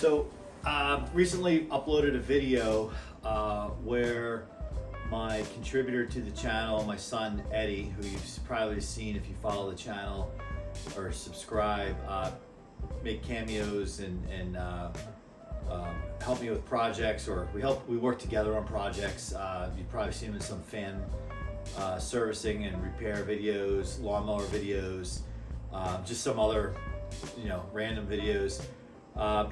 So recently uploaded a video where my contributor to the channel, my son Eddie, who you've probably seen if you follow the channel or subscribe, make cameos and help me with projects, or we work together on projects. You've probably seen him in some fan servicing and repair videos, lawnmower videos, just some other random videos.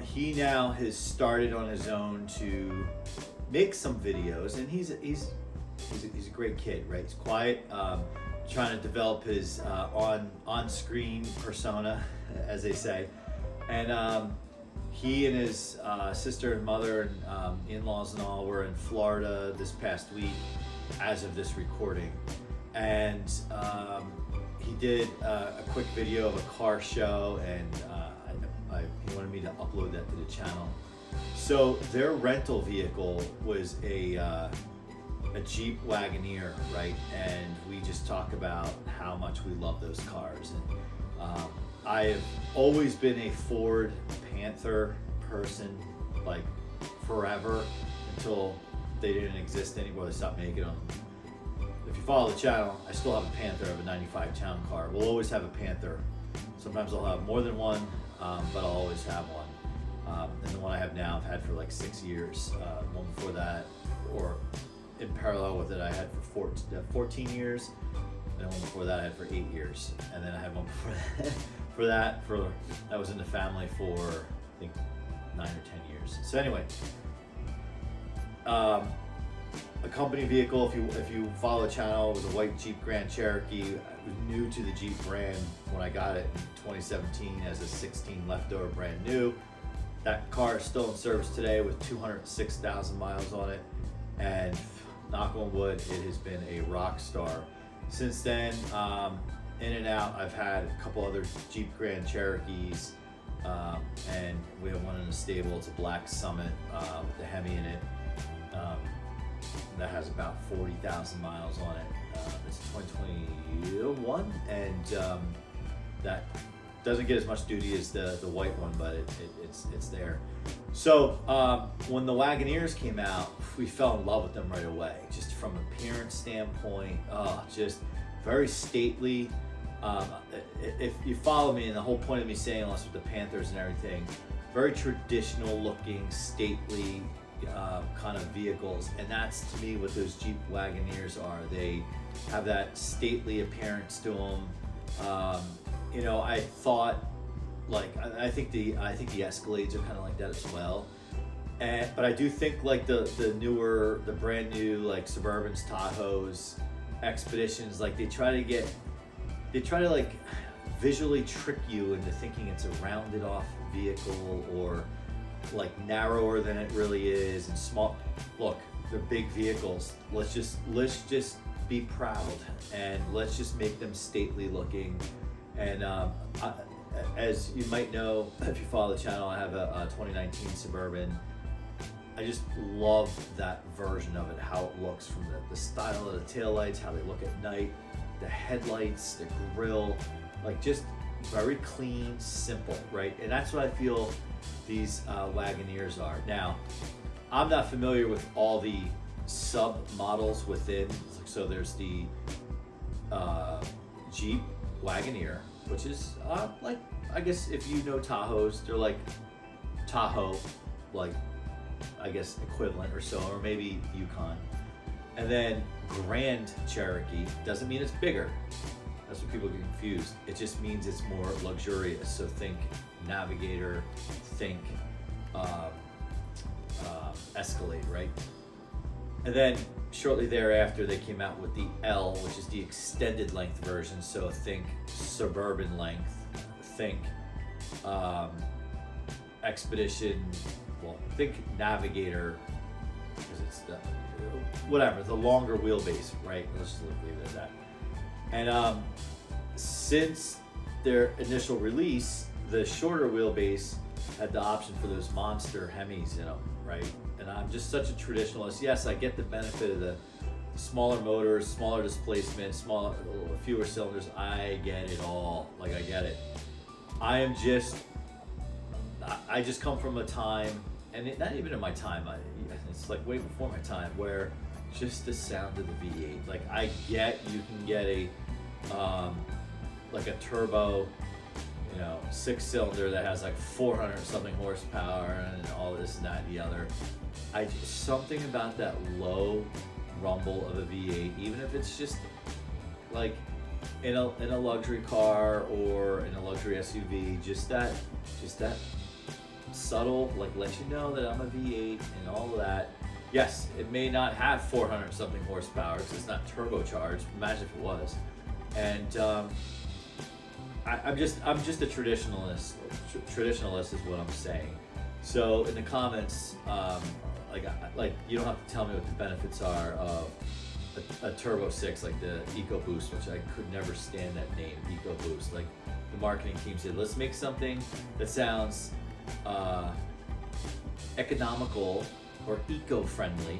He now has started on his own to make some videos, and he's a great kid, right? He's quiet, trying to develop his on-screen persona, as they say, and he and his sister and mother and in-laws and all were in Florida this past week as of this recording, and he did a quick video of a car show, and he wanted me to upload that to the channel. So their rental vehicle was a Jeep Wagoneer, right? And we just talk about how much we love those cars. And I have always been a Ford Panther person, like forever, until they didn't exist anymore. They stopped making them. If you follow the channel, I still have a Panther. I have a 95 town car. We'll always have a Panther. Sometimes I'll have more than one, but I'll always have one. And the one I have now I've had for like 6 years. One before that, or in parallel with it, I had for 14 years. And one before that I had for 8 years. And then I had one before that, that was in the family for I think 9 or 10 years. So anyway, a company vehicle, if you follow the channel, it was a white Jeep Grand Cherokee. I was new to the Jeep brand when I got it in 2017 as a 16 leftover, brand new. That car is still in service today with 206,000 miles on it, and knock on wood, it has been a rock star. Since then, in and out, I've had a couple other Jeep Grand Cherokees, and we have one in the stable. It's a black Summit with the Hemi in it. That has about 40,000 miles on it. It's 2021, and that doesn't get as much duty as the white one, but it's there. So when the Wagoneers came out, we fell in love with them right away, just from an appearance standpoint. Just very stately. If you follow me, and the whole point of me saying all this with the Panthers and everything, very traditional looking, stately kind of vehicles, and that's to me what those Jeep Wagoneers are. They have that stately appearance to them. I thought, like, I think the Escalades are kind of like that as well. But I do think like the brand new like Suburbans, Tahoes, Expeditions, like they try to like visually trick you into thinking it's a rounded off vehicle, or like narrower than it really is, and small. Look, they're big vehicles. Let's just be proud, and let's just make them stately looking. And as you might know, if you follow the channel, I have a 2019 Suburban. I just love that version of it, how it looks, from the style of the taillights, how they look at night, the headlights, the grille, like just very clean, simple, right? And that's what I feel these Wagoneers are. Now, I'm not familiar with all the sub models within. So there's the Jeep Wagoneer, which is like, I guess if you know Tahoes, they're like Tahoe, like I guess equivalent or so, or maybe Yukon. And then Grand Cherokee doesn't mean it's bigger. That's what people get confused. It just means it's more luxurious. So think Navigator, think Escalade, right? And then shortly thereafter, they came out with the L, which is the extended length version. So think Suburban length, think Expedition, well, think Navigator, because it's the longer wheelbase, right? Let's just leave it at that. And since their initial release, the shorter wheelbase had the option for those monster Hemis in them, right? And I'm just such a traditionalist. Yes, I get the benefit of the smaller motors, smaller displacement, fewer cylinders. I get it all. Like, I get it. I I just come from a time, and not even in my time, it's like way before my time, where just the sound of the V8. Like I get you can get a like a turbo, 6-cylinder that has like 400 something horsepower and all this and that and the other. Something about that low rumble of a V8, even if it's just like in a luxury car or in a luxury SUV, just that subtle, like, let you know that I'm a V8 and all of that. Yes, it may not have 400 something horsepower because it's not turbocharged. Imagine if it was. And I'm just a traditionalist. Traditionalist is what I'm saying. So in the comments, like you don't have to tell me what the benefits are of a Turbo 6, like the EcoBoost, which I could never stand that name, EcoBoost. Like the marketing team said, let's make something that sounds economical or eco-friendly,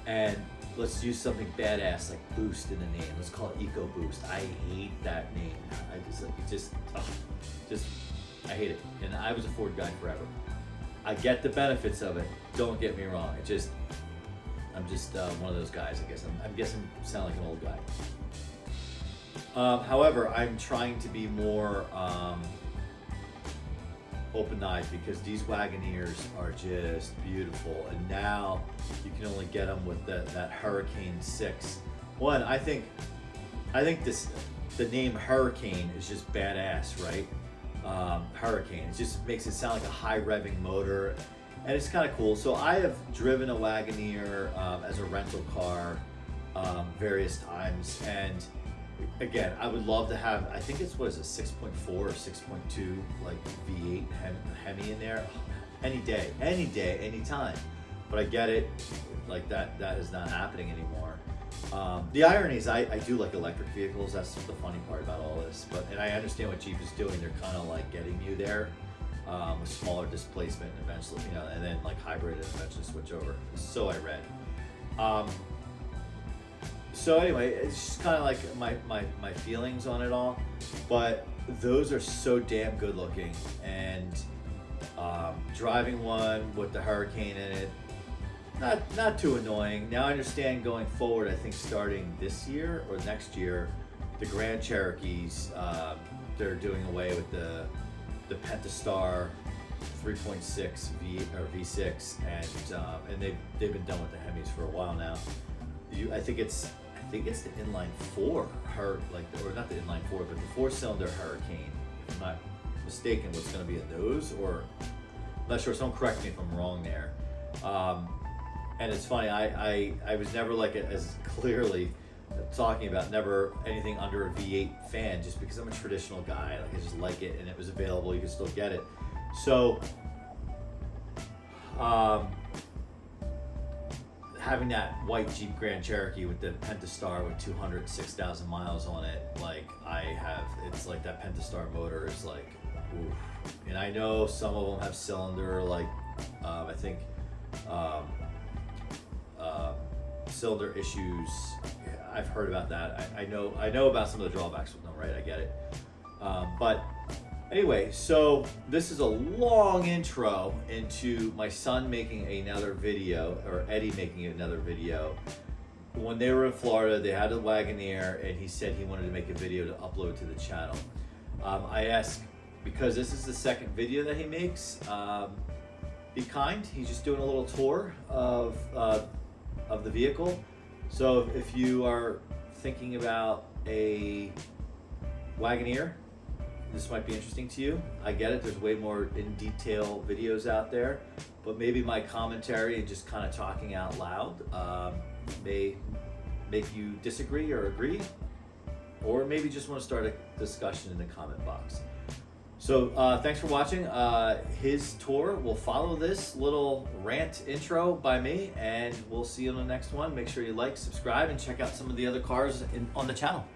and let's use something badass like boost in the name. Let's call it EcoBoost. I hate that name. I hate it. And I was a Ford guy forever. I get the benefits of it. Don't get me wrong. I'm just one of those guys. I guess I'm guessing I sound like an old guy. However, I'm trying to be more open-eyed because these Wagoneers are just beautiful, and now you can only get them with that Hurricane 6. One, I think the name Hurricane is just badass, right? Hurricane. It just makes it sound like a high revving motor, and it's kind of cool. So I have driven a Wagoneer as a rental car various times, and again, I would love to have, I think it's, 6.4 or 6.2 like V8 Hemi in there. Any day, any time. But I get it, like that is not happening anymore. The irony is I do like electric vehicles. That's the funny part about all this. And I understand what Jeep is doing. They're kind of like getting you there with smaller displacement eventually, and then like hybrid and eventually switch over. So I read. So anyway, it's just kind of like my feelings on it all, but those are so damn good looking, and driving one with the Hurricane in it, not too annoying. Now I understand going forward, I think starting this year or next year, the Grand Cherokees, they're doing away with the Pentastar 3.6 V6, and they've been done with the Hemis for a while now. I think it's the inline 4, or not the inline 4, but the 4-cylinder Hurricane. If I'm not mistaken, what's going to be in those, or I'm not sure. Someone correct me if I'm wrong there. And it's funny, I was never like as clearly talking about never anything under a V8 fan, just because I'm a traditional guy. Like I just like it, and it was available. You can still get it. So. Having that white Jeep Grand Cherokee with the Pentastar with 206,000 miles on it, like it's like that Pentastar motor is like, oof. And I know some of them have cylinder, like I think cylinder issues. I've heard about that. I know about some of the drawbacks with them, right? I get it. But anyway, so this is a long intro into my son making another video, or Eddie making another video. When they were in Florida, they had a Wagoneer, and he said he wanted to make a video to upload to the channel. I asked, because this is the second video that he makes, be kind. He's just doing a little tour of the vehicle. So if you are thinking about a Wagoneer, this might be interesting to you. I get it, there's way more in detail videos out there, but maybe my commentary and just kind of talking out loud may make you disagree or agree, or maybe just want to start a discussion in the comment box. So thanks for watching. His tour will follow this little rant intro by me, and we'll see you on the next one. Make sure you like, subscribe, and check out some of the other cars on the channel.